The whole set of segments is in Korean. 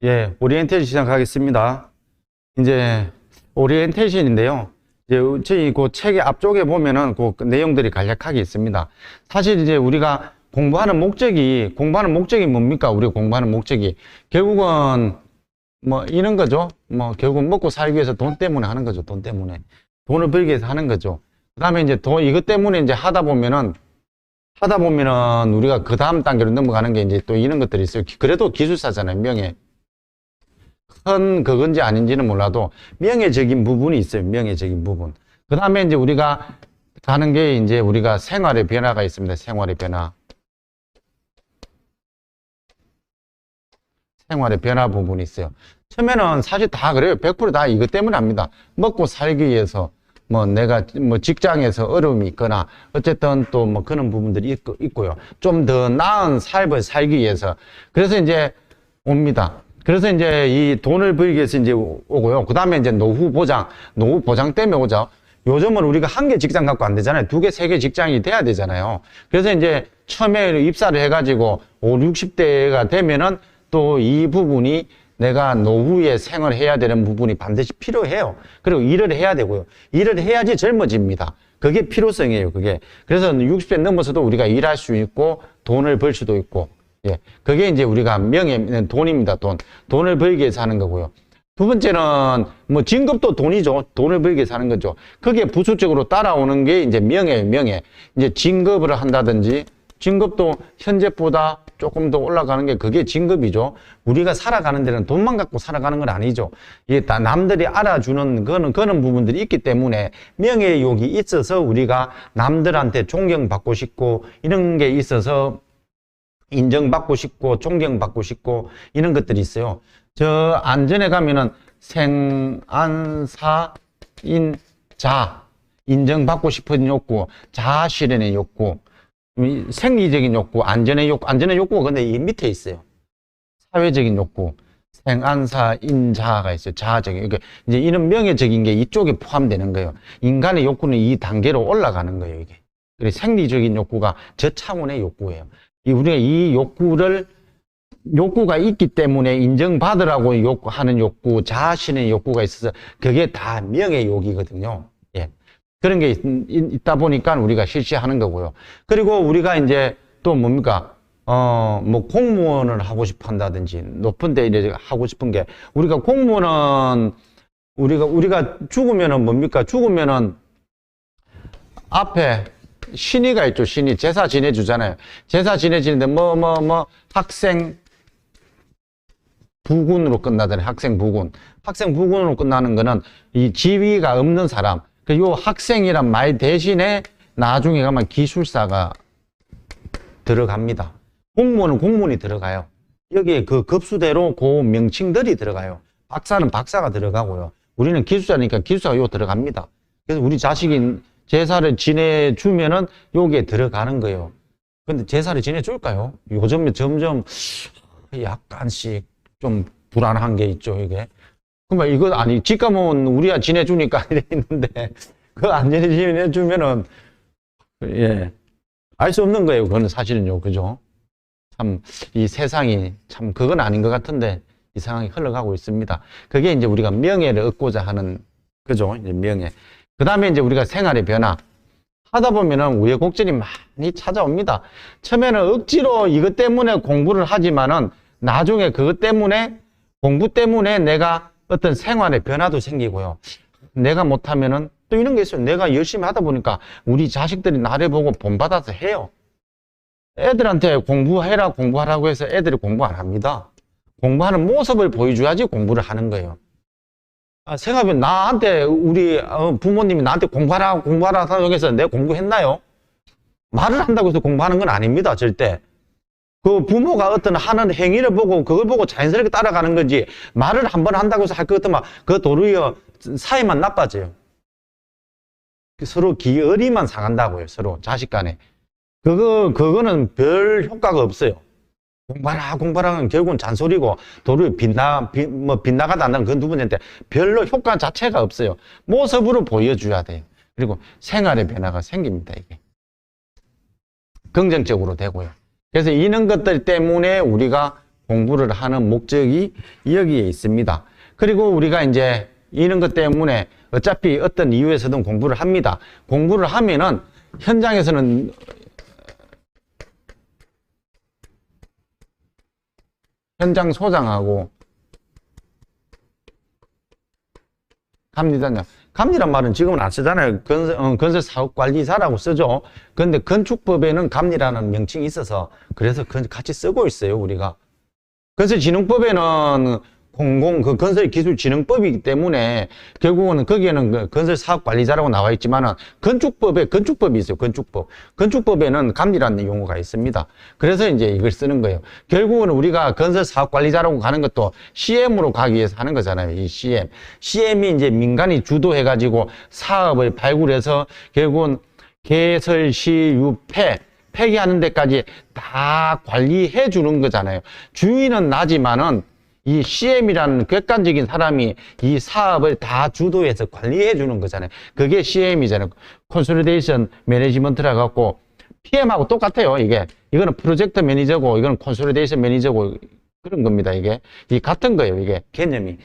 예, 오리엔테이션 시작하겠습니다. 이제 오리엔테이션인데요. 이제 저희 그 책의 앞쪽에 보면은 그 내용들이 간략하게 있습니다. 사실 이제 우리가 공부하는 목적이 뭡니까? 우리가 공부하는 목적이 결국은 뭐 이런 거죠. 뭐 결국 먹고 살기 위해서 돈 때문에 하는 거죠. 돈 때문에. 돈을 벌기 위해서 하는 거죠. 그다음에 이제 이것 때문에 이제 하다 보면은 우리가 그 다음 단계로 넘어가는 게 이제 또 이런 것들이 있어요. 그래도 기술사잖아요. 큰 그건지 아닌지는 몰라도 명예적인 부분이 있어요. 명예적인 부분. 그 다음에 이제 우리가 가는 게 이제 우리가 생활의 변화가 있습니다. 생활의 변화. 생활의 변화 부분이 있어요. 처음에는 사실 다 그래요. 100% 이것 때문에 합니다. 먹고 살기 위해서 뭐 내가 뭐 직장에서 어려움이 있거나 어쨌든 또 뭐 그런 부분들이 있고요. 좀 더 나은 삶을 살기 위해서. 그래서 이제 옵니다. 그래서 이제 이 돈을 벌기 위해서 이제 오고요. 그 다음에 이제 노후 보장 때문에 오죠. 요즘은 우리가 한 개 직장 갖고 안 되잖아요. 2개, 3개 직장이 돼야 되잖아요. 그래서 이제 처음에 입사를 해가지고 5, 60대가 되면은 또 이 부분이 내가 노후에 생활해야 되는 부분이 반드시 필요해요. 그리고 일을 해야 되고요. 일을 해야지 젊어집니다. 그게 필요성이에요, 그게. 그래서 60세 넘어서도 우리가 일할 수 있고 돈을 벌 수도 있고. 예. 그게 이제 우리가 돈입니다, 돈. 돈을 벌기 위해서 하는 거고요. 두 번째는 뭐 진급도 돈이죠. 돈을 벌기 위해서 하는 거죠. 그게 부수적으로 따라오는 게 이제 명예예요, 명예. 이제 진급을 한다든지 진급도 현재보다 조금 더 올라가는 게 그게 진급이죠. 우리가 살아가는 데는 돈만 갖고 살아가는 건 아니죠. 이게 다 남들이 알아주는 그런 부분들이 있기 때문에 명예욕이 있어서 우리가 남들한테 존경받고 싶고 이런 게 있어서 인정받고 싶고 존경받고 싶고 이런 것들이 있어요. 저 안전에 가면은 생안사인자 인정받고 싶은 욕구, 자아 실현의 욕구, 생리적인 욕구, 안전의 욕구가 근데 이 밑에 있어요. 사회적인 욕구, 생안사인자가 있어요. 자아적인. 그러니까 이제 이런 명예적인 게 이쪽에 포함되는 거예요. 인간의 욕구는 이 단계로 올라가는 거예요, 이게. 그래서 생리적인 욕구가 저 차원의 욕구예요. 우리가 이 욕구가 있기 때문에 인정받으라고 하는 욕구, 자신의 욕구가 있어서 그게 다 명예욕이거든요. 예. 그런 게 있다 보니까 우리가 실시하는 거고요. 그리고 우리가 이제 또 뭡니까? 뭐 공무원을 하고 싶어 한다든지 높은 데 이제 하고 싶은 게 우리가 공무원은 우리가 죽으면은 뭡니까? 죽으면은 앞에 신의가 있죠. 신의. 제사 지내주잖아요. 제사 지내주는데 학생 부군으로 끝나잖아요. 학생 부군으로 끝나는 거는 이 지위가 없는 사람. 요 학생이란 말 대신에 나중에 가면 기술사가 들어갑니다. 공무원은 공무원이 들어가요. 여기에 그 급수대로 그 명칭들이 들어가요. 박사는 박사가 들어가고요. 우리는 기술사니까 기술사가 요 들어갑니다. 그래서 우리 자식이 제사를 지내주면은 여기에 들어가는 거예요. 근데 제사를 지내줄까요? 요즘에 점점 약간씩 좀 불안한 게 있죠, 이게. 그러면 이거 아니, 직감은 우리가 지내주니까 이래 있는데, 그거 안 지내주면은, 예, 알 수 없는 거예요. 그거는 사실은요, 그죠? 참, 이 세상이 참, 그건 아닌 것 같은데, 이 상황이 흘러가고 있습니다. 그게 이제 우리가 명예를 얻고자 하는, 그죠? 이제 명예. 그 다음에 이제 우리가 생활의 변화. 하다 보면은 우여곡절이 많이 찾아옵니다. 처음에는 억지로 이것 때문에 공부를 하지만은 나중에 그것 때문에, 공부 때문에 내가 어떤 생활의 변화도 생기고요. 내가 못하면은 또 이런 게 있어요. 내가 열심히 하다 보니까 우리 자식들이 나를 보고 본받아서 해요. 애들한테 공부하라고 해서 애들이 공부 안 합니다. 공부하는 모습을 보여줘야지 공부를 하는 거예요. 생각해보면 나한테 우리 부모님이 나한테 공부하라 해서 내가 공부했나요? 말을 한다고 해서 공부하는 건 아닙니다. 절대. 그 부모가 어떤 하는 행위를 보고 그걸 보고 자연스럽게 따라가는 거지 말을 한번 한다고 해서 할 것 같으면 그 도리어 사이만 나빠져요. 서로 기어리만 상한다고요. 서로 자식 간에. 그거는 별 효과가 없어요. 공부하라는 결국은 잔소리고 도리어 빗나가다 한다는 그건 두 번째인데 별로 효과 자체가 없어요. 모습으로 보여줘야 돼요. 그리고 생활의 변화가 생깁니다. 이게. 긍정적으로 되고요. 그래서 이런 것들 때문에 우리가 공부를 하는 목적이 여기에 있습니다. 그리고 우리가 이제 이런 것 때문에 어차피 어떤 이유에서든 공부를 합니다. 공부를 하면은 현장에서는 현장 소장하고 갑니다냐. 갑니란 말은 지금은 안 쓰잖아요. 건설 사업 관리사라고 쓰죠. 그런데 건축법에는 갑니라는 명칭이 있어서 그래서 같이 쓰고 있어요, 우리가. 건설진흥법에는 건설기술진흥법이기 때문에 결국은 거기에는 그 건설사업관리자라고 나와 있지만은 건축법이 있어요. 건축법에는 감리라는 용어가 있습니다. 그래서 이제 이걸 쓰는 거예요. 결국은 우리가 건설사업관리자라고 가는 것도 CM으로 가기 위해서 하는 거잖아요. 이 CM이 이제 민간이 주도해가지고 사업을 발굴해서 결국은 개설, 시, 유, 폐기하는 데까지 다 관리해 주는 거잖아요. 주인은 나지만은 이 CM이라는 객관적인 사람이 이 사업을 다 주도해서 관리해 주는 거잖아요. 그게 CM이잖아요. 콘솔리데이션 매니지먼트라 갖고 PM하고 똑같아요. 이거는 프로젝트 매니저고 이거는 콘솔리데이션 매니저고 그런 겁니다. 이게 같은 거예요. 이게 개념이.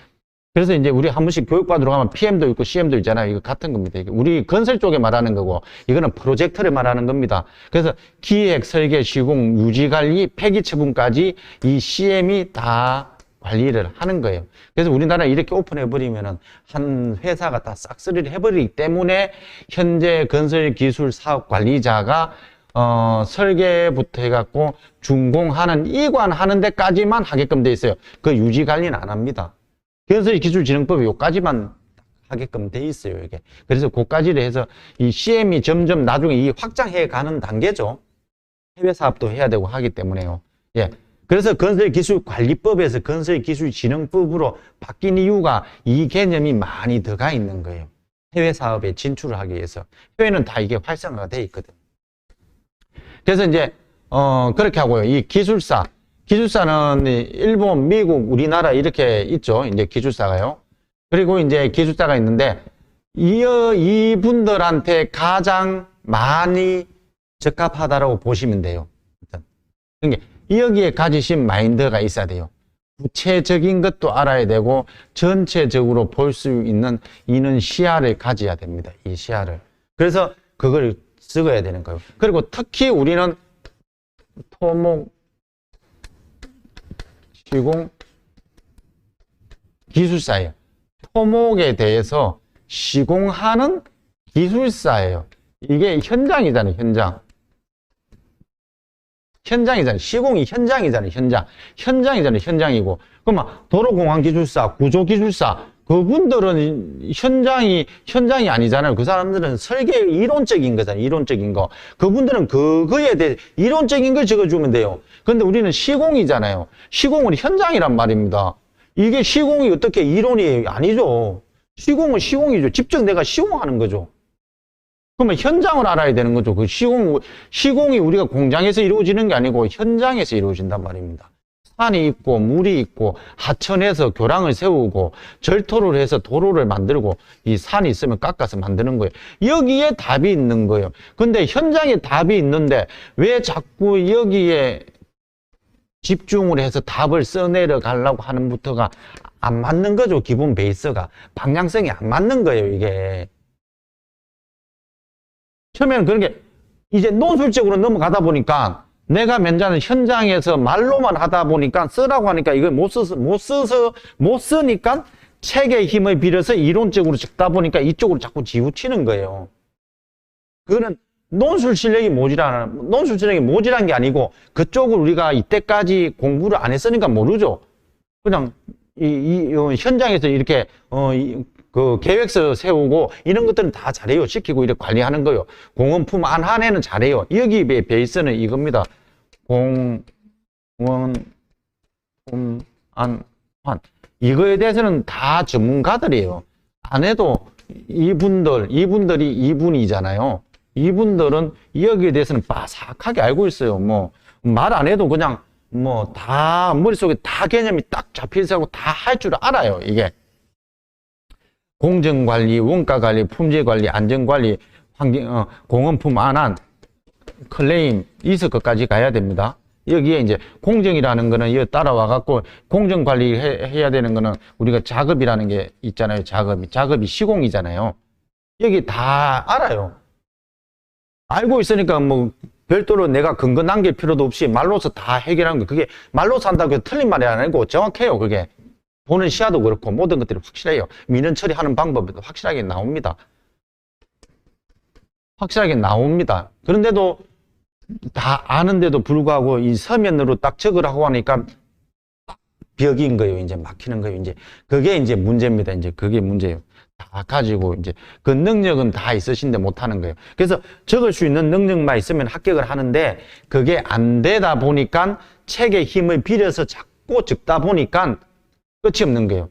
그래서 이제 우리 한 번씩 교육받으러 가면 PM도 있고 CM도 있잖아요. 이거 같은 겁니다. 이게 우리 건설 쪽에 말하는 거고 이거는 프로젝트를 말하는 겁니다. 그래서 기획, 설계, 시공, 유지 관리, 폐기 처분까지 이 CM이 다 관리를 하는 거예요. 그래서 우리나라 이렇게 오픈해버리면은 한 회사가 다 싹쓸이를 해버리기 때문에 현재 건설기술 사업관리자가 설계부터 해갖고 준공하는 이관하는 데까지만 하게끔 돼 있어요. 그 유지 관리는 안 합니다. 건설기술진흥법이 요까지만 하게끔 돼 있어요. 이게. 그래서 그까지를 해서 이 CM이 점점 나중에 이 확장해 가는 단계죠. 해외 사업도 해야 되고 하기 때문에요. 예. 그래서 건설기술관리법에서 건설기술진흥법으로 바뀐 이유가 이 개념이 많이 들어가 있는 거예요. 해외 사업에 진출을 하기 위해서. 해외는 다 이게 활성화가 돼 있거든. 그래서 이제, 그렇게 하고요. 이 기술사는 일본, 미국, 우리나라 이렇게 있죠. 이제 기술사가요. 그리고 이제 기술사가 있는데, 이분들한테 가장 많이 적합하다라고 보시면 돼요. 그러니까 여기에 가지신 마인드가 있어야 돼요. 구체적인 것도 알아야 되고 전체적으로 볼 수 있는 이런 시야를 가져야 됩니다. 이 시야를. 그래서 그걸 쓰어야 되는 거예요. 그리고 특히 우리는 토목, 시공, 기술사예요. 토목에 대해서 시공하는 기술사예요. 이게 현장이잖아요. 현장이잖아요. 시공이 현장이잖아요. 현장이고. 그러면 도로공항기술사, 구조기술사, 그분들은 현장이 아니잖아요. 그 사람들은 설계 이론적인 거잖아요. 이론적인 거. 그분들은 그거에 대해 이론적인 걸 적어주면 돼요. 근데 우리는 시공이잖아요. 시공은 현장이란 말입니다. 이게 시공이 어떻게 이론이 아니죠. 시공은 시공이죠. 직접 내가 시공하는 거죠. 그러면 현장을 알아야 되는 거죠. 그 시공이 우리가 공장에서 이루어지는 게 아니고 현장에서 이루어진단 말입니다. 산이 있고 물이 있고 하천에서 교량을 세우고 절토를 해서 도로를 만들고 이 산이 있으면 깎아서 만드는 거예요. 여기에 답이 있는 거예요. 근데 현장에 답이 있는데 왜 자꾸 여기에 집중을 해서 답을 써내려 가려고 하는 부터가 안 맞는 거죠. 기본 베이스가. 방향성이 안 맞는 거예요. 이게. 처음에는 그런 게 이제 논술적으로 넘어가다 보니까 내가 맨날 현장에서 말로만 하다 보니까 쓰라고 하니까 이걸 못 쓰니까 책의 힘을 빌어서 이론적으로 적다 보니까 이쪽으로 자꾸 지우치는 거예요. 그거는 논술 실력이 모자란 게 아니고 그쪽을 우리가 이때까지 공부를 안 했으니까 모르죠. 그냥 현장에서 이렇게 그 계획서 세우고 이런 것들은 다 잘해요. 시키고 이렇게 관리하는 거요. 공원품 안한에는 잘해요. 여기 베이스는 이겁니다. 공원품 안환 이거에 대해서는 다 전문가들이에요. 안 해도 이분이잖아요. 이분들은 여기에 대해서는 빠삭하게 알고 있어요. 뭐 말 안 해도 그냥 뭐 다 머릿속에 다 개념이 딱 잡혀 있어서 다 할 줄 알아요. 이게. 공정관리, 원가관리, 품질관리, 안전관리, 공원품 안한, 클레임, 이서 것까지 가야 됩니다. 여기에 이제 공정이라는 거는 여기 따라와 갖고 공정 관리해야 되는 거는 우리가 작업이라는 게 있잖아요. 작업이 시공이잖아요. 여기 다 알아요. 알고 있으니까 뭐 별도로 내가 근거 남길 필요도 없이 말로서 다 해결하는 거. 그게 말로서 한다고 해서 틀린 말이 아니고 정확해요. 그게 보는 시야도 그렇고 모든 것들이 확실해요. 민원 처리하는 방법도 확실하게 나옵니다. 확실하게 나옵니다. 그런데도 다 아는데도 불구하고 이 서면으로 딱 적으라고 하니까 벽인 거예요. 이제 막히는 거예요. 이제 그게 이제 문제입니다. 이제 그게 문제예요. 다 가지고 이제 그 능력은 다 있으신데 못 하는 거예요. 그래서 적을 수 있는 능력만 있으면 합격을 하는데 그게 안 되다 보니까 책의 힘을 빌려서 자꾸 적다 보니까 끝이 없는 거예요.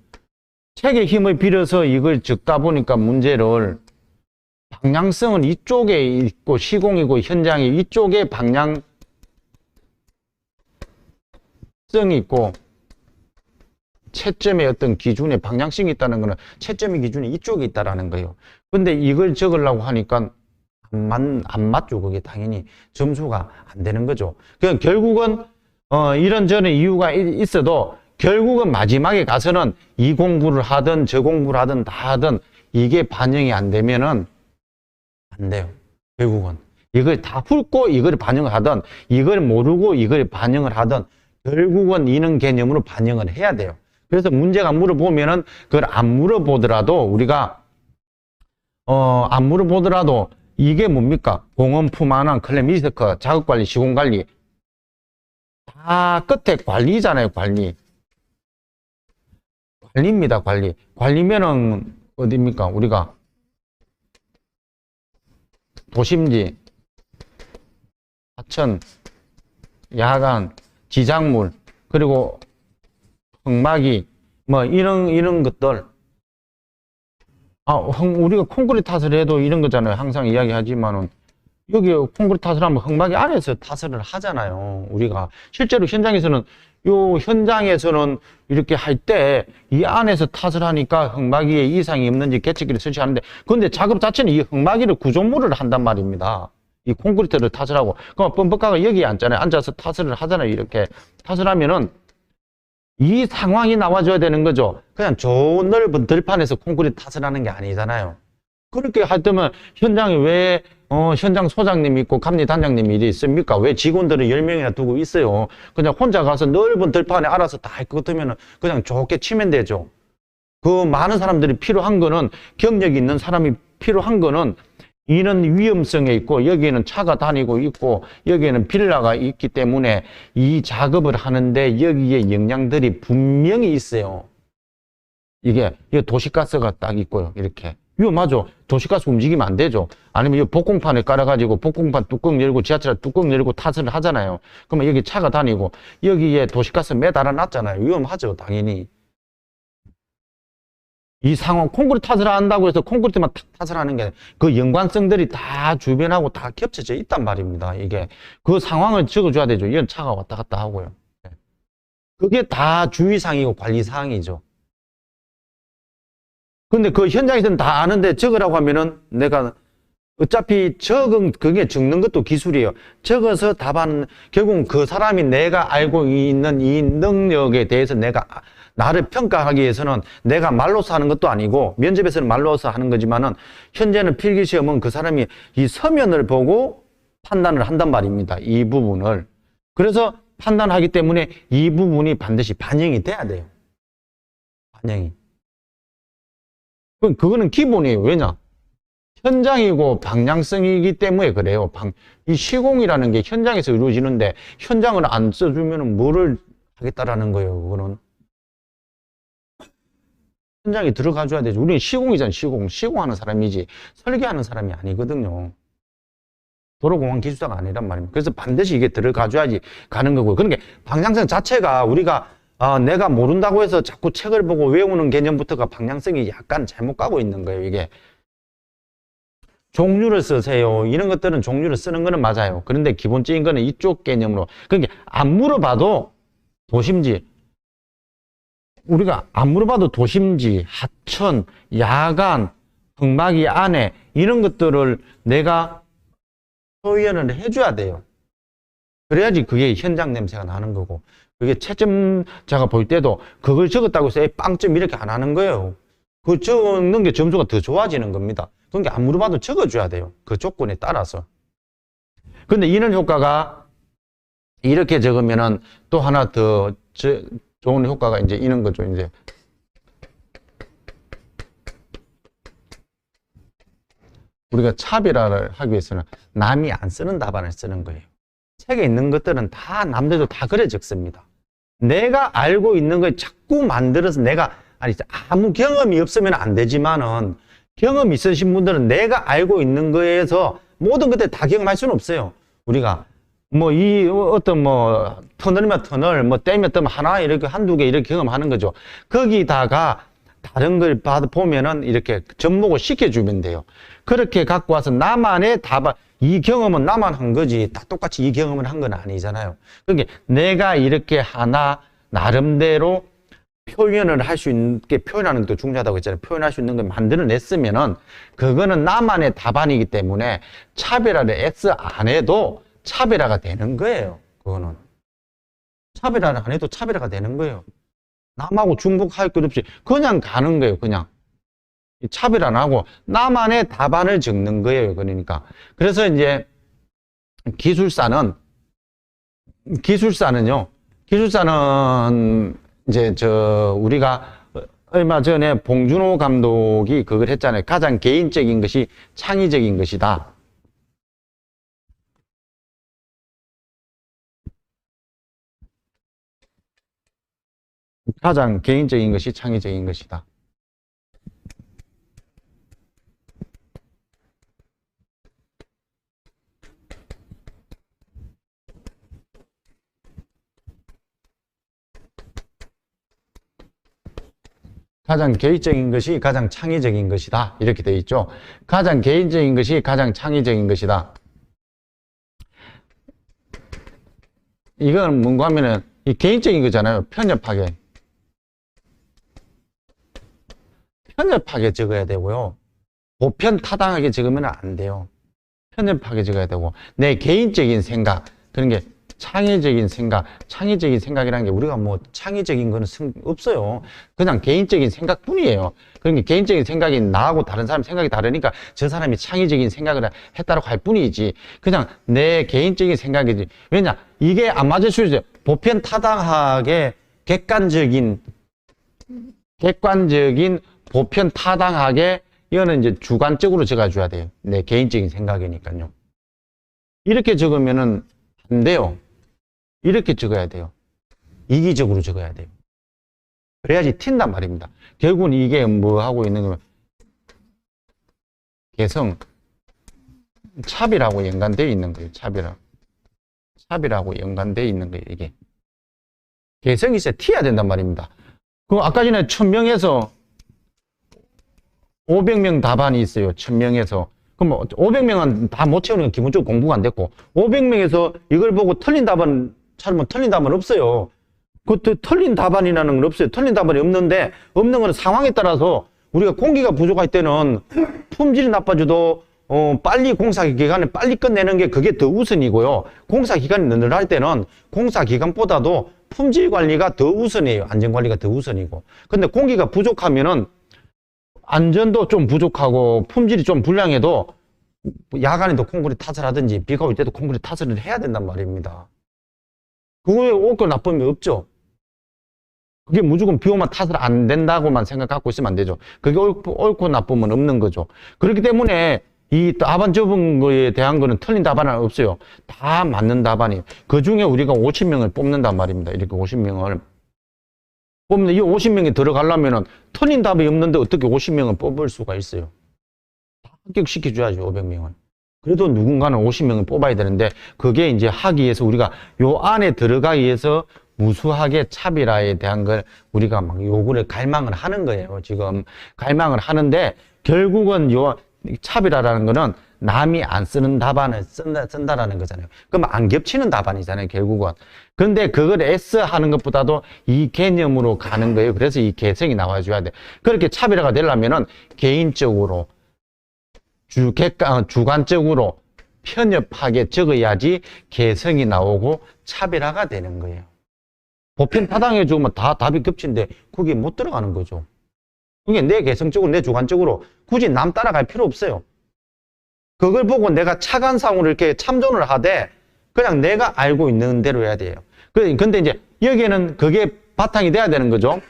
책의 힘을 빌려서 이걸 적다 보니까 문제를 방향성은 이쪽에 있고 시공이고 현장이 이쪽에 방향성이 있고 채점의 어떤 기준에 방향성이 있다는 거는 채점의 기준이 이쪽에 있다라는 거예요. 근데 이걸 적으려고 하니까 안 맞죠. 그게 당연히 점수가 안 되는 거죠. 그러니까 결국은 이런저런 이유가 있어도 결국은 마지막에 가서는 이 공부를 하든 저 공부를 하든 다 하든 이게 반영이 안 되면은 안 돼요. 결국은 이걸 다 훑고 이걸 반영을 하든 이걸 모르고 이걸 반영을 하든 결국은 이능 개념으로 반영을 해야 돼요. 그래서 문제가 물어보면은 그걸 안 물어보더라도 우리가 안 물어보더라도 이게 뭡니까? 공원 품안원 클램 리스크 작업관리 시공관리 다 끝에 관리잖아요. 관리입니다. 관리면은 어디입니까? 우리가 도심지, 하천, 야간, 지작물, 그리고 흙막이, 뭐, 이런 것들. 우리가 콘크리트 탓을 해도 이런 거잖아요. 항상 이야기하지만은. 여기 콘크리트 탓을 하면 흙막이 안에서 탓을 하잖아요. 우리가. 실제로 현장에서는 이렇게 할 때 이 안에서 탓을 하니까 흙막이에 이상이 없는지 계측기를 설치하는데 근데 작업 자체는 이 흙막이를 구조물을 한단 말입니다. 이 콘크리트를 탓을 하고 그럼 범벅가가 여기에 앉잖아요. 앉아서 탓을 하잖아요. 이렇게 탓을 하면은 이 상황이 나와줘야 되는 거죠. 그냥 좋은 넓은 들판에서 콘크리트 탓을 하는 게 아니잖아요. 그렇게 할 때면 현장에 왜 현장 소장님이 있고 감리단장님이 이래 있습니까? 왜 직원들을 10명이나 두고 있어요? 그냥 혼자 가서 넓은 들판에 알아서 다 할 것 같으면 그냥 좋게 치면 되죠. 그 많은 사람들이 필요한 거는 경력이 있는 사람이 필요한 거는 이런 위험성에 있고 여기에는 차가 다니고 있고 여기에는 빌라가 있기 때문에 이 작업을 하는데 여기에 영향들이 분명히 있어요. 이게 도시가스가 딱 있고요. 이렇게. 위험하죠. 도시가스 움직이면 안 되죠. 아니면 이 복공판을 깔아가지고 복공판 뚜껑 열고 지하철 뚜껑 열고 탓을 하잖아요. 그러면 여기 차가 다니고 여기에 도시가스 매달아 놨잖아요. 위험하죠. 당연히. 이 상황 콘크리트 탓을 한다고 해서 콘크리트만 탓을 하는 게 그 연관성들이 다 주변하고 다 겹쳐져 있단 말입니다. 이게 그 상황을 적어줘야 되죠. 이런 차가 왔다 갔다 하고요. 그게 다 주의사항이고 관리사항이죠. 근데 그 현장에서는 다 아는데 적으라고 하면은 내가 어차피 그게 적는 것도 기술이에요. 적어서 답하는, 결국은 그 사람이 내가 알고 있는 이 능력에 대해서 나를 평가하기 위해서는 내가 말로서 하는 것도 아니고, 면접에서는 말로서 하는 거지만은, 현재는 필기시험은 그 사람이 이 서면을 보고 판단을 한단 말입니다. 이 부분을. 그래서 판단하기 때문에 이 부분이 반드시 반영이 돼야 돼요. 반영이. 그거는 기본이에요. 왜냐? 현장이고 방향성이기 때문에 그래요. 이 시공이라는 게 현장에서 이루어지는데 현장을 안 써주면 뭐를 하겠다라는 거예요. 그거는. 현장에 들어가줘야 되죠. 우리는 시공이잖아요. 시공하는 사람이지 설계하는 사람이 아니거든요. 도로공학 기술사가 아니란 말입니다. 그래서 반드시 이게 들어가줘야지 가는 거고요. 그러니까 방향성 자체가 우리가 내가 모른다고 해서 자꾸 책을 보고 외우는 개념부터가 방향성이 약간 잘못 가고 있는 거예요. 이게 종류를 쓰세요. 이런 것들은 종류를 쓰는 거는 맞아요. 그런데 기본적인 거는 이쪽 개념으로. 그러니까 안 물어봐도 도심지, 우리가 안 물어봐도 도심지, 하천, 야간, 흙막이 안에 이런 것들을 내가 표현을 해줘야 돼요. 그래야지 그게 현장 냄새가 나는 거고, 그게 채점자가 볼 때도 그걸 적었다고 해서 빵점 이렇게 안 하는 거예요. 그 적는 게 점수가 더 좋아지는 겁니다. 그러니까 안 물어봐도 적어줘야 돼요. 그 조건에 따라서. 근데 이런 효과가 이렇게 적으면은 또 하나 더 좋은 효과가 이제 이런 거죠. 이제 우리가 차별화를 하기 위해서는 남이 안 쓰는 답안을 쓰는 거예요. 책에 있는 것들은 다 남들도 다 그래 적습니다. 내가 알고 있는 걸 자꾸 만들어서 아니 아무 경험이 없으면 안 되지만은 경험 있으신 분들은 내가 알고 있는 거에서 모든 것들 다 경험할 수는 없어요. 우리가 뭐 어떤 터널이면 터널, 댐이면 댐 하나 이렇게 한두 개 이렇게 경험하는 거죠. 거기다가 다른 걸 보면은 이렇게 접목을 시켜주면 돼요. 그렇게 갖고 와서 나만의 답안, 이 경험은 나만 한 거지 다 똑같이 이 경험을 한 건 아니잖아요. 그러니까 내가 이렇게 하나 나름대로 표현을 할 수 있게 표현하는 것도 중요하다고 했잖아요. 표현할 수 있는 걸 만들어냈으면은 그거는 나만의 답안이기 때문에 차별화를 X 안 해도 차별화가 되는 거예요. 그거는 차별화를 안 해도 차별화가 되는 거예요. 남하고 중복할 것 없이 그냥 가는 거예요. 그냥 차별 안 하고 나만의 답안을 적는 거예요. 그러니까 그래서 이제 기술사는 이제 우리가 얼마 전에 봉준호 감독이 그걸 했잖아요. 가장 개인적인 것이 창의적인 것이다. 가장 개인적인 것이 창의적인 것이다. 가장 개인적인 것이 가장 창의적인 것이다. 이렇게 되어 있죠. 가장 개인적인 것이 가장 창의적인 것이다. 이건 뭔가 하면은 이 개인적인 거잖아요. 편협하게 적어야 되고요. 보편타당하게 적으면 안 돼요. 편협하게 적어야 되고 내 개인적인 생각, 그런 게 창의적인 생각이라는 게 우리가 창의적인 거는 없어요. 그냥 개인적인 생각뿐이에요. 그러니까 개인적인 생각이 나하고 다른 사람 생각이 다르니까 저 사람이 창의적인 생각을 했다고 할 뿐이지 그냥 내 개인적인 생각이지. 왜냐? 이게 안 맞을 수 있어요. 보편타당하게 객관적인 보편타당하게 이거는 이제 주관적으로 적어줘야 돼요. 내 개인적인 생각이니까요. 이렇게 적으면은 안 돼요. 이렇게 적어야 돼요. 이기적으로 적어야 돼요. 그래야지 튄단 말입니다. 결국은 이게 뭐 하고 있는 거면 개성, 차별하고 연관되어 있는 거예요. 차별하고 연관되어 있는 거예요. 이게 개성이 있어야 튀어야 된단 말입니다. 그 아까 전에 1000명에서 500명 답안이 있어요. 1000명에서. 그럼 500명은 다 못 채우는 건 기본적으로 공부가 안 됐고 500명에서 이걸 보고 틀린 답안 찾으면 틀린 답안 없어요. 틀린 답안이라는 건 없어요. 틀린 답안이 없는데 없는 건 상황에 따라서 우리가 공기가 부족할 때는 품질이 나빠져도 빨리 공사 기간에 빨리 끝내는 게 그게 더 우선이고요. 공사 기간이 늘어날 때는 공사 기간보다도 품질 관리가 더 우선이에요. 안전 관리가 더 우선이고. 근데 공기가 부족하면은 안전도 좀 부족하고 품질이 좀 불량해도 야간에도 콘크리트 탓을 하든지 비가 올 때도 콘크리트 탓을 해야 된단 말입니다. 그거에 옳고 나쁨이 없죠. 그게 무조건 비 오면 탓을 안 된다고만 생각하고 있으면 안 되죠. 그게 옳고 나쁨은 없는 거죠. 그렇기 때문에 이 답안 접은 거에 대한 거는 틀린 답안은 없어요. 다 맞는 답안이에요. 그 중에 우리가 50명을 뽑는단 말입니다. 이렇게 50명을. 뽑는데 이 50명이 들어가려면은 틀린 답이 없는데 어떻게 50명을 뽑을 수가 있어요? 다 합격시켜줘야죠, 500명은. 그래도 누군가는 50명을 뽑아야 되는데 그게 이제 하기 위해서 우리가 요 안에 들어가기 위해서 무수하게 차별화에 대한 걸 우리가 막 요구를 갈망을 하는 거예요. 지금 갈망을 하는데 결국은 요 차별화라는 거는 남이 안 쓰는 답안을 쓴다라는 거잖아요. 그럼 안 겹치는 답안이잖아요, 결국은. 그런데 그걸 하는 것보다도 이 개념으로 가는 거예요. 그래서 이 개성이 나와줘야 돼. 그렇게 차별화가 되려면은 개인적으로, 주관적으로, 편협하게 적어야지 개성이 나오고 차별화가 되는 거예요. 보편 타당해 주면 다 답이 겹친데 그게 못 들어가는 거죠. 그게 내 개성적으로, 내 주관적으로 굳이 남 따라갈 필요 없어요. 그걸 보고 내가 착안상으로 이렇게 참존을 하되 그냥 내가 알고 있는 대로 해야 돼요. 근데 이제 여기에는 그게 바탕이 돼야 되는 거죠.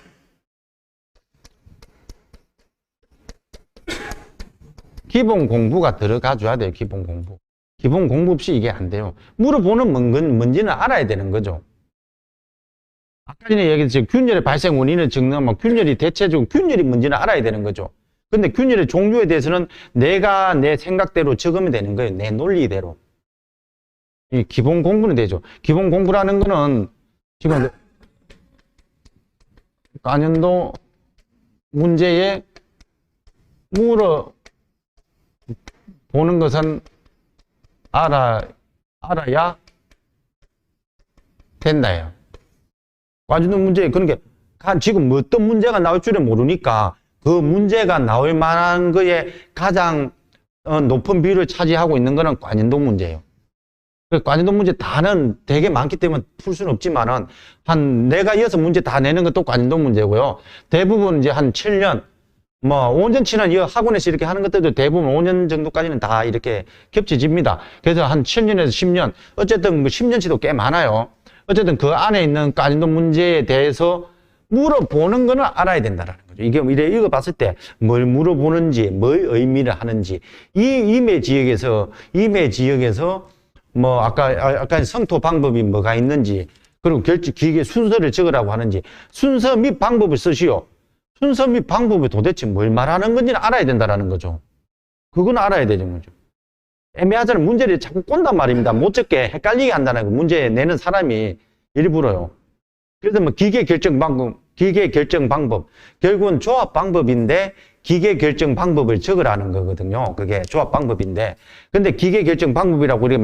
기본 공부가 들어가 줘야 돼요. 기본 공부. 기본 공부 없이 이게 안 돼요. 물어보는 뭔지는 알아야 되는 거죠. 아까 전에 얘기했듯이 균열의 발생 원인을 적는 균열이 대체적으로 균열이 뭔지는 알아야 되는 거죠. 근데 균열의 종류에 대해서는 내가 내 생각대로 적으면 되는 거예요. 내 논리대로. 이 기본 공부는 되죠. 기본 공부라는 거는 지금 간연도 문제에 물어보는 것은 알아야 된다요. 간연도 문제, 그러니까 지금 어떤 문제가 나올 줄은 모르니까 그 문제가 나올 만한 거에 가장 높은 비율을 차지하고 있는 거는 관연도 문제예요. 관연도 문제 다는 되게 많기 때문에 풀 수는 없지만은 내가 이어서 문제 다 내는 것도 관연도 문제고요. 대부분 이제 한 7년, 5년 치는 이 학원에서 이렇게 하는 것들도 대부분 5년 정도까지는 다 이렇게 겹쳐집니다. 그래서 한 7년에서 10년, 어쨌든 10년치도 꽤 많아요. 어쨌든 그 안에 있는 관연도 문제에 대해서 물어보는 거는 알아야 된다는 거죠. 이게 읽어봤을 때 뭘 물어보는지, 뭘 의미를 하는지, 이 임의 지역에서 아까 성토 방법이 뭐가 있는지, 그리고 기계 순서를 적으라고 하는지, 순서 및 방법을 쓰시오. 순서 및 방법이 도대체 뭘 말하는 건지는 알아야 된다는 거죠. 그건 알아야 되는 거죠. 애매하잖아요. 문제를 자꾸 꼰단 말입니다. 못 적게 헷갈리게 한다는 거. 문제 내는 사람이 일부러요. 그래서 기계 결정 방법. 결국은 조합 방법인데 기계 결정 방법을 적으라는 거거든요. 그게 조합 방법인데. 근데 기계 결정 방법이라고 우리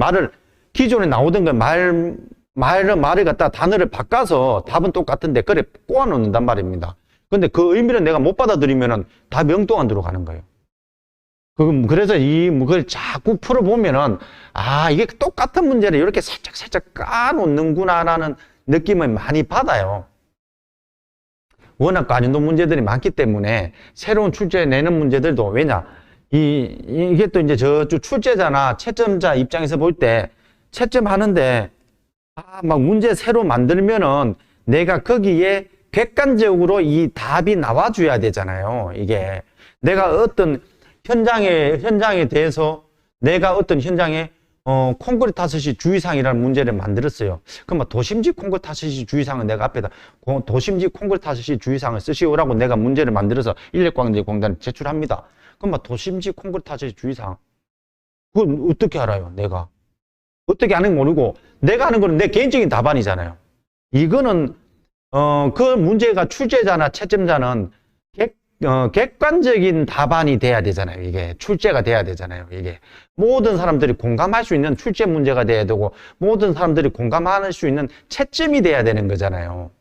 기존에 나오던 걸 말을 갖다 단어를 바꿔서 답은 똑같은데 그래 꼬아 놓는단 말입니다. 근데 그 의미를 내가 못 받아들이면은 답이 엉뚱한 데로 가는 거예요. 그래서 그걸 자꾸 풀어보면은, 이게 똑같은 문제를 이렇게 살짝 까놓는구나라는 느낌을 많이 받아요. 워낙 관연도 문제들이 많기 때문에 새로운 출제 내는 문제들도, 왜냐, 이게 또 이제 저쪽 출제자나 채점자 입장에서 볼 때 채점 하는데, 막 문제 새로 만들면은 내가 거기에 객관적으로 이 답이 나와줘야 되잖아요. 이게 내가 어떤 현장에 대해서 내가 어떤 현장에 콘크리트 타스시 주의사항이라는 문제를 만들었어요. 그럼 도심지 콘크리트 타스시 주의사항을 내가 앞에다 도심지 콘크리트 타스시 주의사항을 쓰시오라고 내가 문제를 만들어서 인력관리공단에 제출합니다. 그럼 도심지 콘크리트 타스시 주의사항 그건 어떻게 알아요? 내가 어떻게 하는지 모르고 내가 하는 거는 내 개인적인 답안이잖아요. 이거는 그 문제가 출제자나 채점자는 객관적인 답안이 돼야 되잖아요. 이게 출제가 돼야 되잖아요. 이게 모든 사람들이 공감할 수 있는 출제 문제가 돼야 되고 모든 사람들이 공감할 수 있는 채점이 돼야 되는 거잖아요.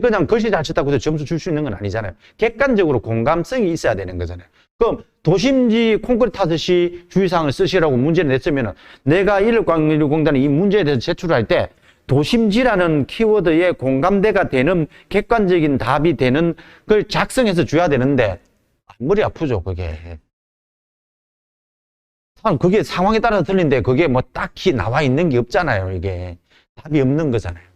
그냥 글씨 잘 쳤다고 해서 점수 줄 수 있는 건 아니잖아요. 객관적으로 공감성이 있어야 되는 거잖아요. 그럼 도심지 콘크리트 타듯이 주의사항을 쓰시라고 문제를 냈으면 내가 인력관리공단에 이 문제에 대해서 제출할 때 도심지라는 키워드에 공감대가 되는 객관적인 답이 되는 걸 작성해서 줘야 되는데 머리 아프죠 그게. 그게 상황에 따라서 틀린데 그게 딱히 나와 있는 게 없잖아요. 이게 답이 없는 거잖아요.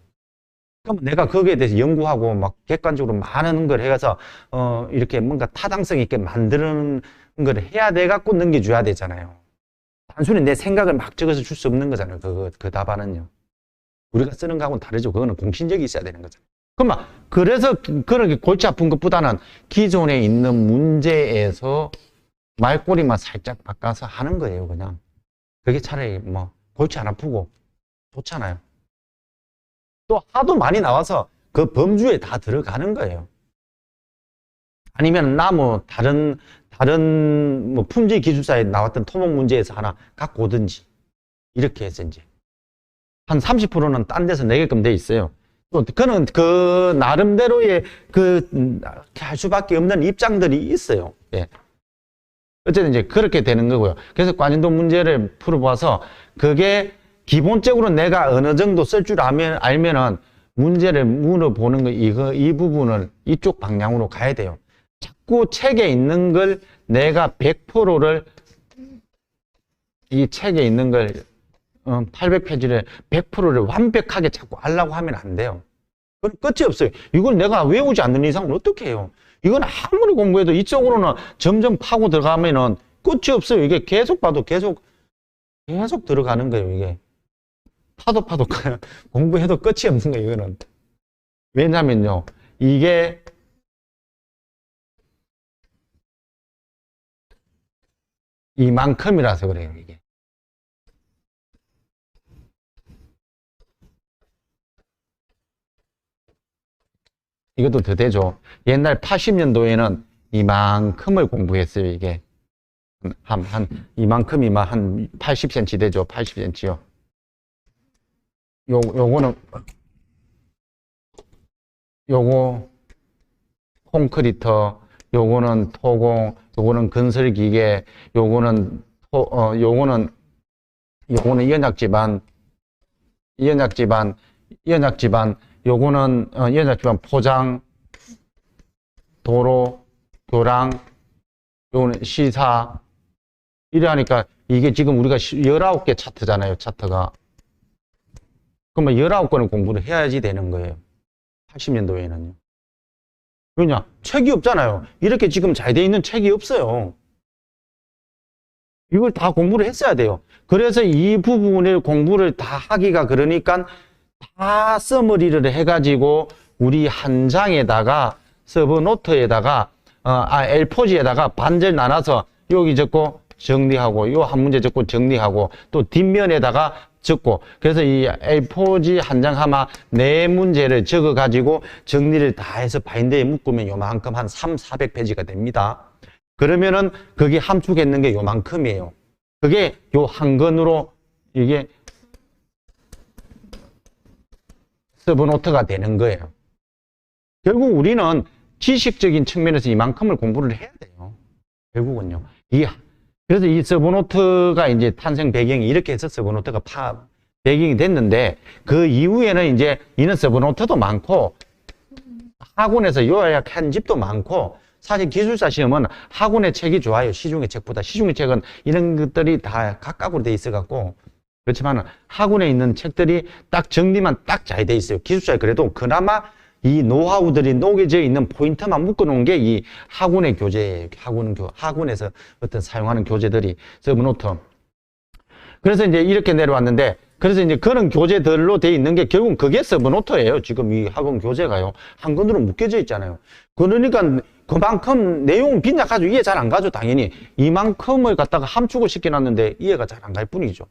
그럼 내가 거기에 대해서 연구하고 객관적으로 많은 걸 해서 이렇게 뭔가 타당성 있게 만드는 걸 해야 돼 갖고 넘겨줘야 되잖아요. 단순히 내 생각을 막 적어서 줄 수 없는 거잖아요. 그 답안은요. 우리가 쓰는 거하고는 다르죠. 그거는 공신력이 있어야 되는 거잖아요. 그래서 그렇게 골치 아픈 것보다는 기존에 있는 문제에서 말꼬리만 살짝 바꿔서 하는 거예요, 그냥. 그게 차라리 골치 안 아프고 좋잖아요. 또 하도 많이 나와서 그 범주에 다 들어가는 거예요. 아니면 다른 품질 기술사에 나왔던 토목 문제에서 하나 갖고 오든지 이렇게 해서 이제 한 30%는 딴 데서 내게끔 돼 있어요. 또 그는 그 나름대로의 할 수밖에 없는 입장들이 있어요. 예. 어쨌든 이제 그렇게 되는 거고요. 그래서 관련도 문제를 풀어봐서 그게 기본적으로 내가 어느 정도 쓸 줄 알면은 문제를 물어보는 거, 이 부분을 이쪽 방향으로 가야 돼요. 자꾸 책에 있는 걸 내가 100%를 이 책에 있는 걸 800페이지를 100%를 완벽하게 자꾸 하려고 하면 안 돼요. 그건 끝이 없어요. 이걸 내가 외우지 않는 이상은 어떻게 해요? 이건 아무리 공부해도 이쪽으로는 점점 파고 들어가면은 끝이 없어요. 이게 계속 봐도 계속 들어가는 거예요. 이게 파도 공부해도 끝이 없는 거예요. 이거는 왜냐면요, 이게 이만큼이라서 그래요. 이게 이것도 더 되죠. 옛날 80년도에는 이만큼을 공부했어요. 이게 한 이만큼이면 한 80cm 되죠. 80cm요. 요거 콘크리터, 요거는 토공, 요거는 건설기계, 요거는 연약지반, 요거는 연약지반 포장, 도로, 교량, 요거는 시사. 이래 하니까 이게 지금 우리가 19개 차트잖아요. 차트가. 그러면 19권을 공부를 해야지 되는 거예요. 80년도에는요. 왜냐? 책이 없잖아요. 이렇게 지금 잘 돼 있는 책이 없어요. 이걸 다 공부를 했어야 돼요. 그래서 이 부분을 공부를 다 하기가 그러니까 다 서머리를 해가지고 우리 한 장에다가 서브노트에다가 A4지에다가 반절 나눠서 여기 적고 정리하고 요 한 문제 적고 정리하고 또 뒷면에다가 적고 그래서 이 A4지 한 장 하면 4문제를 적어 가지고 정리를 다 해서 바인더에 묶으면 요만큼 한 300~400페이지가 됩니다. 그러면은 거기 함축했는 게 요만큼이에요. 그게 요 한 권으로 이게 서브노트가 되는 거예요. 결국 우리는 지식적인 측면에서 이만큼을 공부를 해야 돼요. 결국은요. 그래서 이 서브노트가 이제 탄생 배경이 이렇게 해서 서브노트가 배경이 됐는데 그 이후에는 이제 이런 서브노트도 많고 학원에서 요약 한 집도 많고 사실 기술사 시험은 학원의 책이 좋아요. 시중의 책보다. 시중의 책은 이런 것들이 다 각각으로 돼 있어 갖고 그렇지만 학원에 있는 책들이 딱 정리만 딱 잘 돼 있어요. 기술사에 그래도 그나마 이 노하우들이 녹여져 있는 포인트만 묶어놓은 게 이 학원의 교재예요. 학원에서 어떤 사용하는 교재들이 서브노트. 그래서 이제 이렇게 내려왔는데, 그래서 이제 그런 교재들로 돼 있는 게 결국 그게 서브노트예요. 지금 이 학원 교재가요. 한 권으로 묶여져 있잖아요. 그러니까 그만큼 내용은 빈약하죠. 이해 잘 안 가죠. 당연히 이만큼을 갖다가 함축을 시켜놨는데 이해가 잘 안 갈 뿐이죠.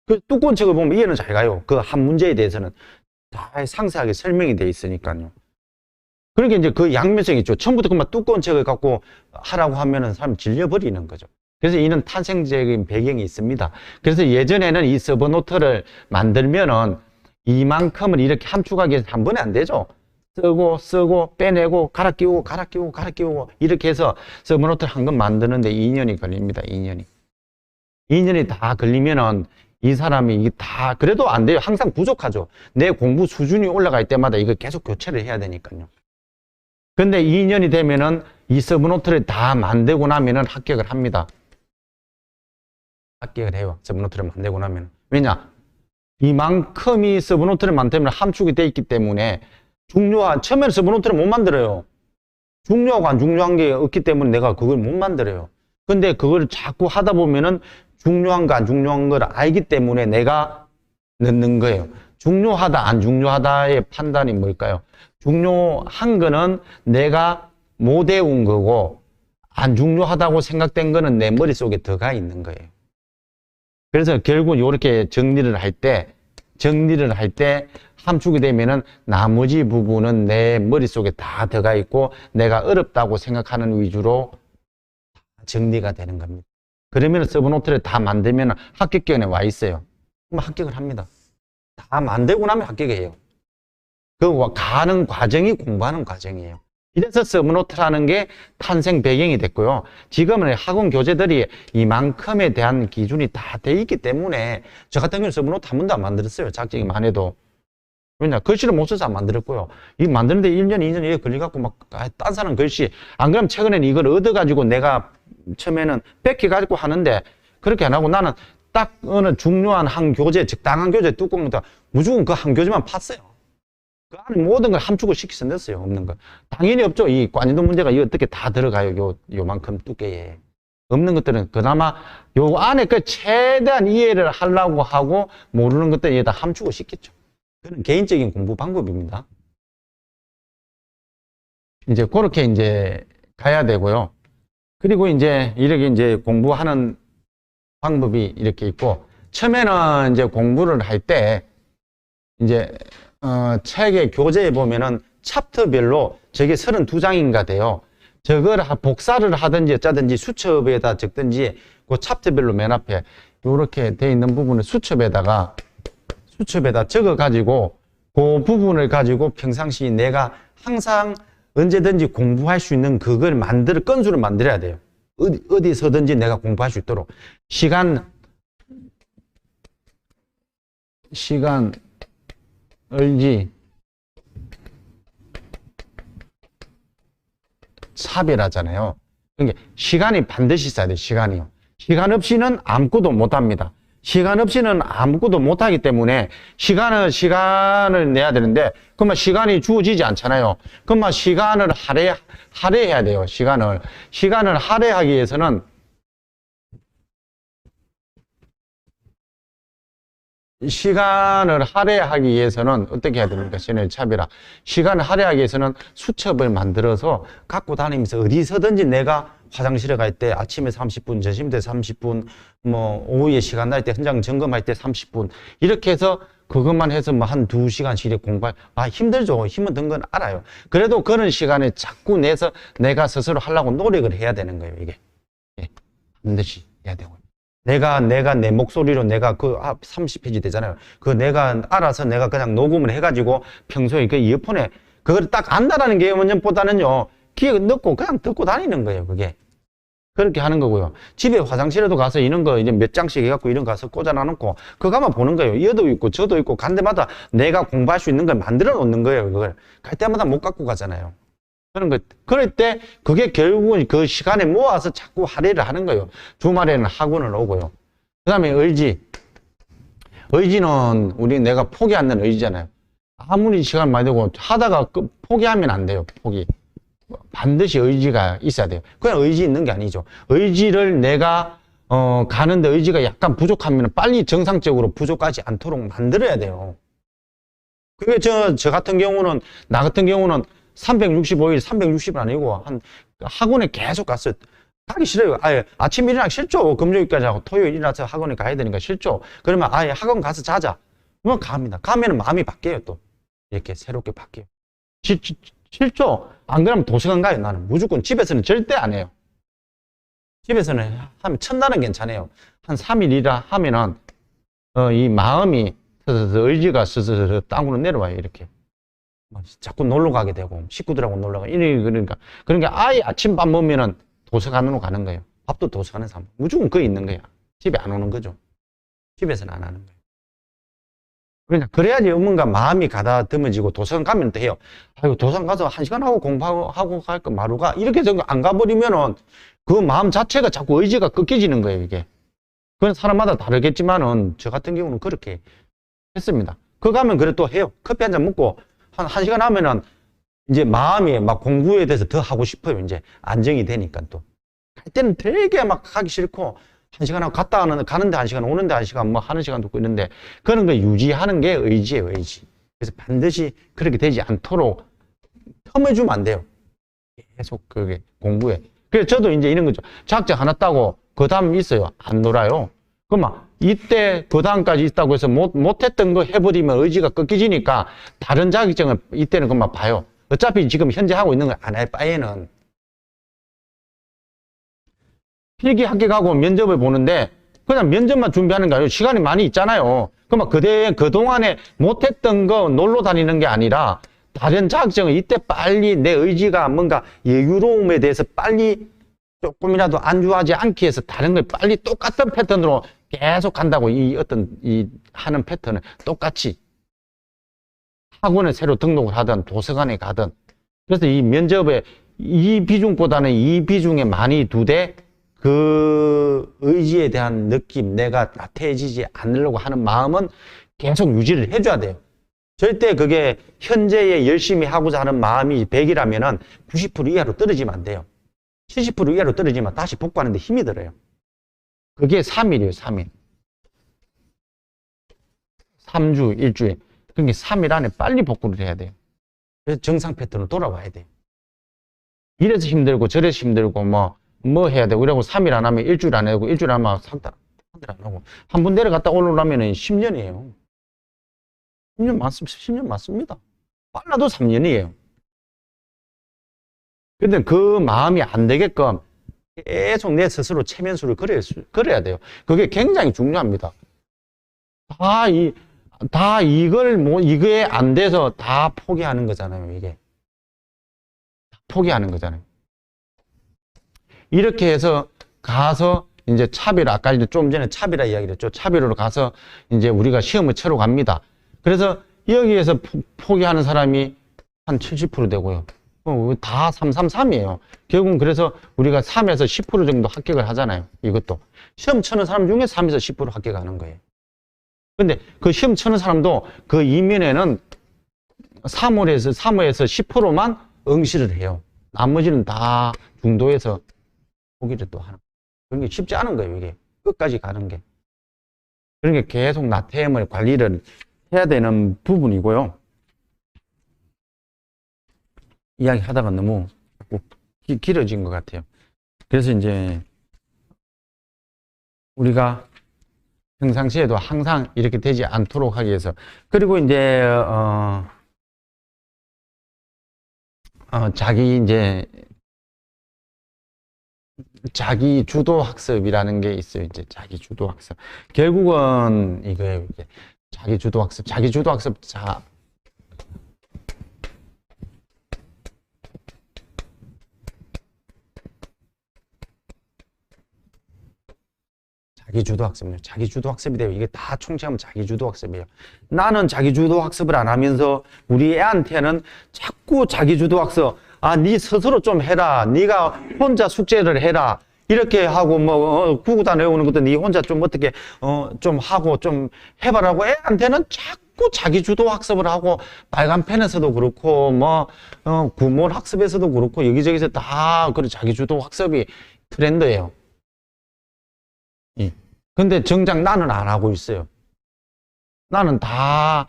그 두꺼운 책을 보면 이해는 잘 가요. 그 한 문제에 대해서는 다 상세하게 설명이 돼 있으니까요. 그러니까 이제 그 양면성이 있죠. 처음부터 그만 두꺼운 책을 갖고 하라고 하면은 사람 질려버리는 거죠. 그래서 이는 탄생적인 배경이 있습니다. 그래서 예전에는 이 서브노트를 만들면은 이만큼을 이렇게 함축하기 위해서 한 번에 안 되죠. 쓰고 빼내고 갈아 끼우고 이렇게 해서 서브노트를 한 권 만드는데 2년이 걸립니다. 2년이 다 걸리면은 이 사람이 이게 다 그래도 안 돼요. 항상 부족하죠. 내 공부 수준이 올라갈 때마다 이거 계속 교체를 해야 되니까요. 근데 2년이 되면은 이 서브노트를 다 만들고 나면은 합격을 합니다. 합격을 해요. 서브노트를 만들고 나면. 왜냐? 이만큼이 서브노트를 만들면 함축이 돼 있기 때문에 처음에는 서브노트를 못 만들어요. 중요하고 안 중요한 게 없기 때문에 내가 그걸 못 만들어요. 근데 그걸 자꾸 하다 보면은 중요한가 안 중요한 걸 알기 때문에 내가 넣는 거예요. 중요하다 안 중요하다의 판단이 뭘까요? 중요한 거는 내가 못 외운 거고 안 중요하다고 생각된 거는 내 머릿속에 들어가 있는 거예요. 그래서 결국 이렇게 정리를 할 때 함축이 되면은 나머지 부분은 내 머릿속에 다 들어가 있고 내가 어렵다고 생각하는 위주로 정리가 되는 겁니다. 그러면 서브노트를 다 만들면 합격기간에 와 있어요. 그럼 합격을 합니다. 다 만들고 나면 합격이에요. 그 가는 과정이 공부하는 과정이에요. 이래서 서브노트라는 게 탄생 배경이 됐고요. 지금은 학원 교재들이 이만큼에 대한 기준이 다 돼 있기 때문에 저 같은 경우는 서브노트 한 번도 안 만들었어요. 작정이만 해도. 왜냐, 글씨를 못 써서 안 만들었고요. 이 만드는데 1년, 2년 이렇게 걸려갖고 막, 딴 사람 글씨, 안 그러면 최근에는 이걸 얻어가지고 내가 처음에는 뺏겨가지고 하는데 그렇게 안 하고 나는 딱 어느 중요한 한 교재, 적당한 교재 뚜껑을 다 무조건 그 한 교재만 팠어요. 그 안에 모든 걸 함축을 시켜서 냈어요. 없는 거. 당연히 없죠. 이 관인도 문제가 이 어떻게 다 들어가요. 요만큼 두께에. 없는 것들은 그나마 요 안에 그 최대한 이해를 하려고 하고 모르는 것들 여기다 함축을 시켰죠. 그건 개인적인 공부 방법입니다. 이제 그렇게 이제 가야 되고요. 그리고 이제 이렇게 이제 공부하는 방법이 이렇게 있고, 처음에는 이제 공부를 할 때 이제 책의 교재에 보면은 챕터별로 저게 32장인가 돼요. 저걸 복사를 하든지 어쩌든지 수첩에다 적든지 그 챕터별로 맨 앞에 이렇게 돼 있는 부분을 수첩에다 적어 가지고 그 부분을 가지고 평상시 내가 항상 언제든지 공부할 수 있는 그걸 건수를 만들어야 돼요. 어디서든지 내가 공부할 수 있도록. 시간, 을지, 차별하잖아요. 그러니까 시간이 반드시 있어야 돼요. 시간이요. 시간 없이는 아무것도 못 합니다. 시간 없이는 아무것도 못 하기 때문에 시간을 내야 되는데, 그러면 시간이 주어지지 않잖아요. 그러면 시간을 할애해야 돼요. 시간을 할애하기 위해서는 어떻게 해야 됩니까? 시간을 차별화. 시간을 할애하기 위해서는 수첩을 만들어서 갖고 다니면서 어디서든지 내가 화장실에 갈 때 아침에 30분, 점심 때 30분, 뭐 오후에 시간 날 때 현장 점검할 때 30분 이렇게 해서 그것만 해서 뭐 한 2시간씩 이렇게 공부할, 힘들죠. 힘은 든 건 알아요. 그래도 그런 시간을 자꾸 내서 내가 스스로 하려고 노력을 해야 되는 거예요, 이게. 예, 반드시 해야 되고요. 내가 내 목소리로 내가 30페이지 되잖아요. 내가 알아서 내가 그냥 녹음을 해가지고 평소에 그 이어폰에 그걸 딱 안다라는 개념보다는요, 귀에 넣고 그냥 듣고 다니는 거예요, 그게. 그렇게 하는 거고요. 집에 화장실에도 가서 이런 거 이제 몇 장씩 해갖고 이런 거 가서 꽂아놔놓고 그거만 보는 거예요. 얘도 있고 저도 있고 간 데마다 내가 공부할 수 있는 걸 만들어 놓는 거예요, 그걸. 갈 때마다 못 갖고 가잖아요. 그런 거. 그럴 때 그게 결국은 그 시간에 모아서 자꾸 할애를 하는 거예요. 주말에는 학원을 오고요. 그 다음에 의지는 내가 포기 안 되는 의지잖아요. 아무리 시간 많이 되고 하다가 포기하면 안 돼요, 포기. 반드시 의지가 있어야 돼요. 그냥 의지 있는 게 아니죠. 의지를 내가 가는데 의지가 약간 부족하면 빨리 정상적으로 부족하지 않도록 만들어야 돼요. 그게 나 같은 경우는 365일 360은 아니고 한 학원에 계속 갔어요. 가기 싫어요. 아침 일어나기 싫죠. 금요일까지 하고 토요일 일어나서 학원에 가야 되니까 싫죠. 그러면 학원 가서 자자. 그러면 갑니다. 가면 마음이 바뀌어요. 또 이렇게 새롭게 바뀌어요. 싫죠? 안 그러면 도서관 가요. 나는 무조건. 집에서는 절대 안 해요. 집에서는 하면 첫날은 괜찮아요. 한 3일이라 하면은 이 마음이 의지가 스스로 땅으로 내려와요. 이렇게 자꾸 놀러 가게 되고 식구들하고 놀러 가고 그러니까 아예 아침밥 먹으면은 도서관으로 가는 거예요. 밥도 도서관에서 하면 무조건 거기 있는 거야. 집에 안 오는 거죠. 집에서는 안 하는 거예요. 그러니까 그래야지 뭔가 마음이 가다듬어지고 도서관 가면 또 해요. 도서관 가서 1시간 하고 공부하고 갈 거 마루가 이렇게 해서 안 가버리면은 그 마음 자체가 자꾸 의지가 꺾여지는 거예요, 이게. 그건 사람마다 다르겠지만은 저 같은 경우는 그렇게 했습니다. 그거 가면 그래 또 해요. 커피 한 잔 먹고 한 1시간 하면은 이제 마음이 막 공부에 대해서 더 하고 싶어요. 이제 안정이 되니까 또. 갈 때는 되게 막 가기 싫고 1시간 하고 가는데 1시간, 오는데 1시간, 뭐 하는 시간도 있고 이런데 그런 거 유지하는 게 의지예요, 의지. 그래서 반드시 그렇게 되지 않도록 텀을 주면 안 돼요. 계속 그게 공부에. 그래서 저도 이제 이런 거죠. 자격증 하나 따고 그 다음 있어요. 안 놀아요. 그러면 이때 그 다음까지 있다고 해서 못했던 거 해버리면 의지가 꺾이지니까 다른 자격증을 이때는 그만 봐요. 어차피 지금 현재 하고 있는 걸 안 할 바에는 필기 합격하고 면접을 보는데 그냥 면접만 준비하는 게 아니고 시간이 많이 있잖아요. 그러면 그동안에 못했던 거 놀러 다니는 게 아니라 다른 자격증을 이때 빨리 내 의지가 뭔가 여유로움에 대해서 빨리 조금이라도 안주하지 않기 위해서 다른 걸 빨리 똑같은 패턴으로 계속 간다고 이 어떤 이 하는 패턴을 똑같이 학원에 새로 등록을 하든 도서관에 가든 그래서 이 면접에 이 비중보다는 이 비중에 많이 두되 그 의지에 대한 느낌 내가 나태해지지 않으려고 하는 마음은 계속 유지를 해줘야 돼요. 절대 그게 현재에 열심히 하고자 하는 마음이 100이라면은 90% 이하로 떨어지면 안 돼요. 70% 이하로 떨어지면 다시 복구하는데 힘이 들어요. 그게 3일이에요, 3일. 3주, 일주일. 그러니까 3일 안에 빨리 복구를 해야 돼요. 그래서 정상 패턴으로 돌아와야 돼요. 이래서 힘들고 저래서 힘들고 뭐 해야 되고 이러고 3일 안 하면 일주일 안 하고 일주일 안 하면 한 달 안 하고 한 번 내려갔다 올라오려면 10년이에요. 10년 맞습니다. 빨라도 3년이에요. 근데 그 마음이 안 되게끔 계속 내 스스로 체면수를 걸어야 돼요. 그게 굉장히 중요합니다. 이거에 안 돼서 다 포기하는 거잖아요, 이게. 포기하는 거잖아요. 이렇게 해서 가서 이제 차비로, 아까 이제 좀 전에 차비라 이야기를 했죠. 차비로 가서 이제 우리가 시험을 치러 갑니다. 그래서 여기에서 포기하는 사람이 한 70% 되고요. 다 333이에요. 결국은 그래서 우리가 3에서 10% 정도 합격을 하잖아요. 이것도. 시험 치는 사람 중에 3에서 10% 합격하는 거예요. 근데 그 시험 치는 사람도 그 이면에는 3월에서 10%만 응시를 해요. 나머지는 다 중도에서 포기를 또 하는. 그런 게 쉽지 않은 거예요, 이게. 끝까지 가는 게. 그러니까 계속 나태함을 관리를 해야 되는 부분이고요. 이야기 하다가 너무 길어진 것 같아요. 그래서 이제 우리가 평상시에도 항상 이렇게 되지 않도록 하기 위해서 그리고 이제 자기 주도 학습이라는 게 있어요. 이제 자기 주도 학습. 결국은 이거예요. 이게 자기 주도 학습. 자기 주도 학습. 자기주도 학습이에요. 자기주도 학습이 돼요. 이게 다 총체하면 자기주도 학습이에요. 나는 자기주도 학습을 안 하면서 우리 애한테는 자꾸 자기주도 학습, 네 스스로 좀 해라. 네가 혼자 숙제를 해라. 이렇게 하고 구구단 외우는 것도 네 혼자 좀 어떻게 좀 하고 좀 해봐라고 애한테는 자꾸 자기주도 학습을 하고 빨간 펜에서도 그렇고 구몬 학습에서도 그렇고 여기저기서 다 그런 자기주도 학습이 트렌드예요. 근데 정작 나는 안 하고 있어요. 나는 다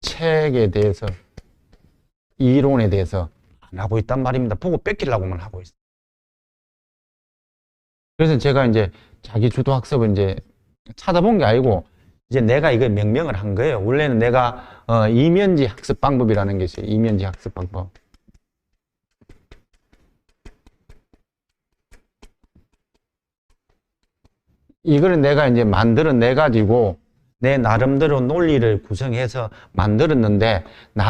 책에 대해서, 이론에 대해서 안 하고 있단 말입니다. 보고 뺏기려고만 하고 있어요. 그래서 제가 이제 자기 주도 학습을 이제 찾아본 게 아니고, 이제 내가 이걸 명명을 한 거예요. 원래는 내가, 이면지 학습 방법이라는 게 있어요. 이면지 학습 방법. 이거를 내가 이제 만들어내 가지고 내 나름대로 논리를 구성해서 만들었는데